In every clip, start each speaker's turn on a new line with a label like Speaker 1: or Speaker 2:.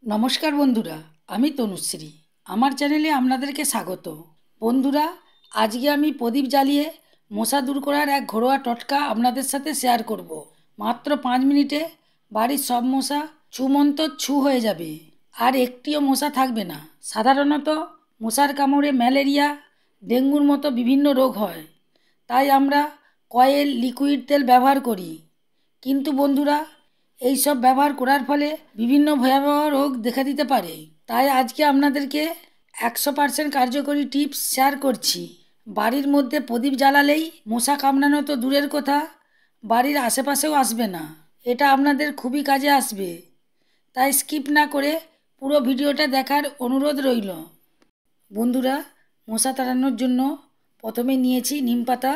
Speaker 1: নমস্কার বন্ধুরা, আমি তনুশ্রী। আমার চ্যানেলে আপনাদেরকে স্বাগত। বন্ধুরা, আজকে আমি প্রদীপ জ্বালিয়ে মশা দূর করার এক ঘরোয়া টোটকা আপনাদের সাথে শেয়ার করব। মাত্র 5 মিনিটে বাড়ির সব মশা ছুমন্তর ছু হয়ে যাবে, আর একটিও মশা থাকবে না। সাধারণত মশার কামড়ে ম্যালেরিয়া, ডেঙ্গুর মতো বিভিন্ন রোগ হয়, তাই আমরা কয়েল, লিকুইড তেল ব্যবহার করি। কিন্তু বন্ধুরা, এই সব ব্যবহার করার ফলে বিভিন্ন ভয়াবহ রোগ দেখা দিতে পারে। তাই আজকে আপনাদেরকে 100% কার্যকরী টিপস শেয়ার করছি। বাড়ির মধ্যে প্রদীপ জ্বালালেই মশা কামড়ানো তো দূরের কথা, বাড়ির আশেপাশেও আসবে না। এটা আপনাদের খুবই কাজে আসবে, তাই স্কিপ না করে পুরো ভিডিওটা দেখার অনুরোধ রইল। বন্ধুরা, মশা তাড়ানোর জন্য প্রথমে নিয়েছি নিম পাতা।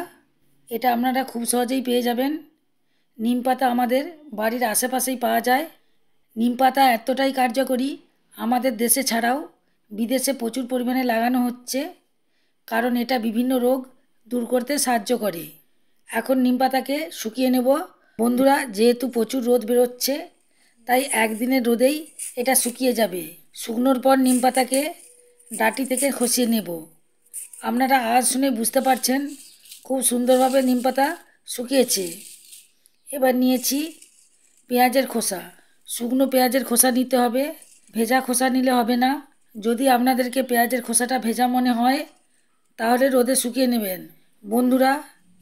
Speaker 1: এটা আপনারা খুব সহজেই পেয়ে যাবেন। নিম পাতা আমাদের বাড়ির আশেপাশেই পাওয়া যায়। নিম পাতা এতটাই কার্যকরী, আমাদের দেশে ছাড়াও বিদেশে প্রচুর পরিমাণে লাগানো হচ্ছে, কারণ এটা বিভিন্ন রোগ দূর করতে সাহায্য করে। এখন নিম পাতাকে শুকিয়ে নেব। বন্ধুরা, যেহেতু প্রচুর রোদ বেরোচ্ছে, তাই একদিনের রোদেই এটা শুকিয়ে যাবে। শুকনোর পর নিম পাতাকে ডাঁটি থেকে খসিয়ে নেব। আপনারা আওয়াজ শুনে বুঝতে পারছেন খুব সুন্দরভাবে নিম পাতা শুকিয়েছে। এবার নিয়েছি পেঁয়াজের খোসা। শুকনো পেঁয়াজের খোসা নিতে হবে, ভেজা খোসা নিলে হবে না। যদি আপনাদেরকে পেঁয়াজের খোসাটা ভেজা মনে হয়, তাহলে রোদে শুকিয়ে নেবেন। বন্ধুরা,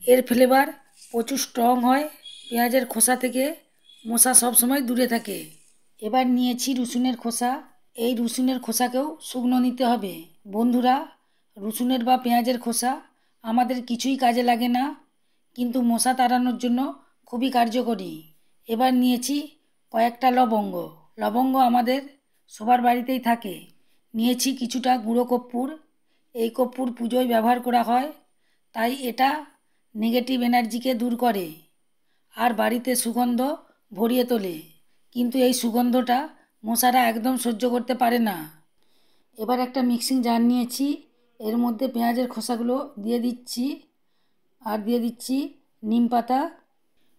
Speaker 1: এর ফ্লেভার প্রচুর স্ট্রং হয়। পেঁয়াজের খোসা থেকে মশা সবসময় দূরে থাকে। এবার নিয়েছি রসুনের খোসা। এই রসুনের খোসাকেও শুকনো নিতে হবে। বন্ধুরা, রসুনের বা পেঁয়াজের খোসা আমাদের কিছুই কাজে লাগে না, কিন্তু মশা তাড়ানোর জন্য খুবই কার্যকরী। এবার নিয়েছি কয়েকটা লবঙ্গ। লবঙ্গ আমাদের সবার বাড়িতেই থাকে। নিয়েছি কিছুটা গুঁড়ো কর্পূর। এই কর্পূর পুজোয় ব্যবহার করা হয়, তাই এটা নেগেটিভ এনার্জিকে দূর করে আর বাড়িতে সুগন্ধ ভরিয়ে তোলে। কিন্তু এই সুগন্ধটা মশারা একদম সহ্য করতে পারে না। এবার একটা মিক্সিং জার নিয়েছি। এর মধ্যে পেঁয়াজের খোসাগুলো দিয়ে দিচ্ছি, আর দিয়ে দিচ্ছি নিম পাতা।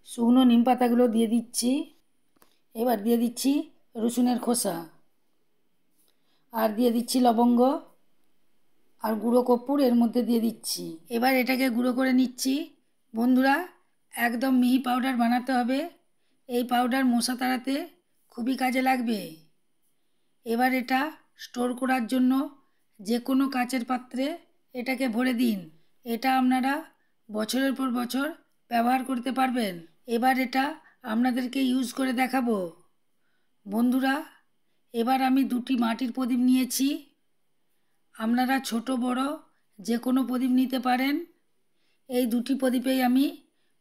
Speaker 1: শুকনো নিম পাতাগুলো দিয়ে দিচ্ছি। এবার দিয়ে দিচ্ছি রসুনের খোসা, আর দিয়ে দিচ্ছি লবঙ্গ আর গুঁড়ো কর্পূর এর মধ্যে দিয়ে দিচ্ছি। এবার এটাকে গুঁড়ো করে নিচ্ছি। বন্ধুরা, একদম মিহি পাউডার বানাতে হবে। এই পাউডার মশা তাড়াতে খুবই কাজে লাগবে। এবার এটা স্টোর করার জন্য যে কোনো কাচের পাত্রে এটাকে ভরে দিন। এটা আপনারা বছরের পর বছর ব্যবহার করতে পারবেন। এবার এটা আপনাদেরকে ইউজ করে দেখাবো। বন্ধুরা, এবার আমি 2টি মাটির প্রদীপ নিয়েছি। আপনারা ছোট বড় যে কোনো প্রদীপ নিতে পারেন। এই 2টি প্রদীপেই আমি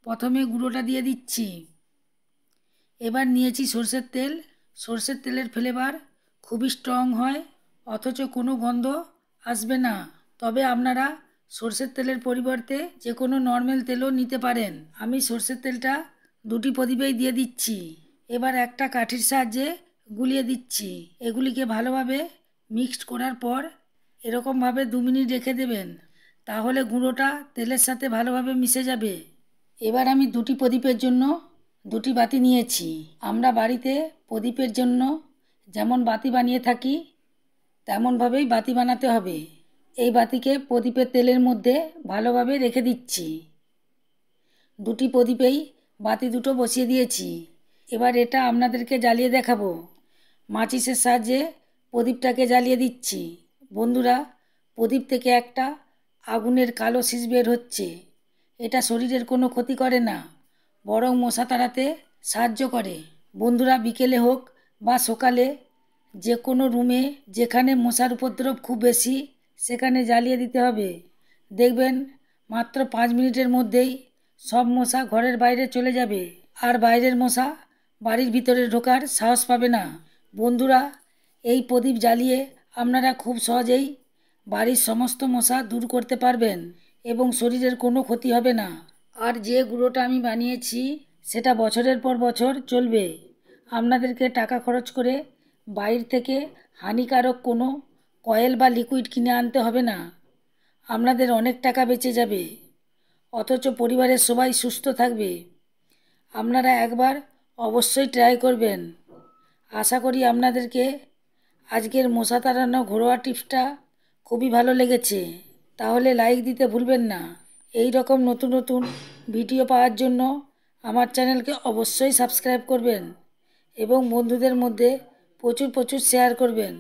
Speaker 1: প্রথমে গুঁড়োটা দিয়ে দিচ্ছি। এবার নিয়েছি সরষের তেল। সরষের তেলের ফ্লেভার খুবই স্ট্রং হয়, অথচ কোনো গন্ধ আসবে না। তবে আপনারা সরষের তেলের পরিবর্তে যে কোনো নর্মাল তেলও নিতে পারেন। আমি সরষের তেলটা 2টি প্রদীপেই দিয়ে দিচ্ছি। এবার একটা কাঠির সাহায্যে গুলিয়ে দিচ্ছি। এগুলিকে ভালোভাবে মিক্সড করার পর এরকমভাবে 2 মিনিট রেখে দেবেন, তাহলে গুঁড়োটা তেলের সাথে ভালোভাবে মিশে যাবে। এবার আমি 2টি প্রদীপের জন্য 2টি বাতি নিয়েছি। আমরা বাড়িতে প্রদীপের জন্য যেমন বাতি বানিয়ে থাকি, তেমনভাবেই বাতি বানাতে হবে। এই বাতিকে প্রদীপের তেলের মধ্যে ভালোভাবে রেখে দিচ্ছি। 2টি প্রদীপেই বাতি দুটো বসিয়ে দিয়েছি। এবার এটা আপনাদেরকে জ্বালিয়ে দেখাবো। মাচিসের সাহায্যে প্রদীপটাকে জ্বালিয়ে দিচ্ছি। বন্ধুরা, প্রদীপ থেকে একটা আগুনের কালো শিস বের হচ্ছে। এটা শরীরের কোনো ক্ষতি করে না, বরং মশা তাড়াতে সাহায্য করে। বন্ধুরা, বিকেলে হোক বা সকালে যে কোনো রুমে যেখানে মশার উপদ্রব খুব বেশি, সেখানে জ্বালিয়ে দিতে হবে। দেখবেন মাত্র 5 মিনিটের মধ্যেই সব মশা ঘরের বাইরে চলে যাবে, আর বাইরের মশা বাড়ির ভিতরে ঢোকার সাহস পাবে না। বন্ধুরা, এই প্রদীপ জ্বালিয়ে আপনারা খুব সহজেই বাড়ির সমস্ত মশা দূর করতে পারবেন এবং শরীরের কোনো ক্ষতি হবে না। আর যে গুঁড়োটা আমি বানিয়েছি সেটা বছরের পর বছর চলবে। আপনাদেরকে টাকা খরচ করে বাইরে থেকে হানিকারক কোনো কয়েল বা লিকুইড কিনে আনতে হবে না। আপনাদের অনেক টাকা বেঁচে যাবে, অথচ পরিবারের সবাই সুস্থ থাকবে। আপনারা একবার অবশ্যই ট্রাই করবেন। আশা করি আপনাদেরকে আজকের মশা তাড়ানো ঘরোয়া টিপসটা খুবই ভালো লেগেছে, তাহলে লাইক দিতে ভুলবেন না। এই রকম নতুন নতুন ভিডিও পাওয়ার জন্য আমার চ্যানেলকে অবশ্যই সাবস্ক্রাইব করবেন এবং বন্ধুদের মধ্যে প্রচুর প্রচুর শেয়ার করবেন।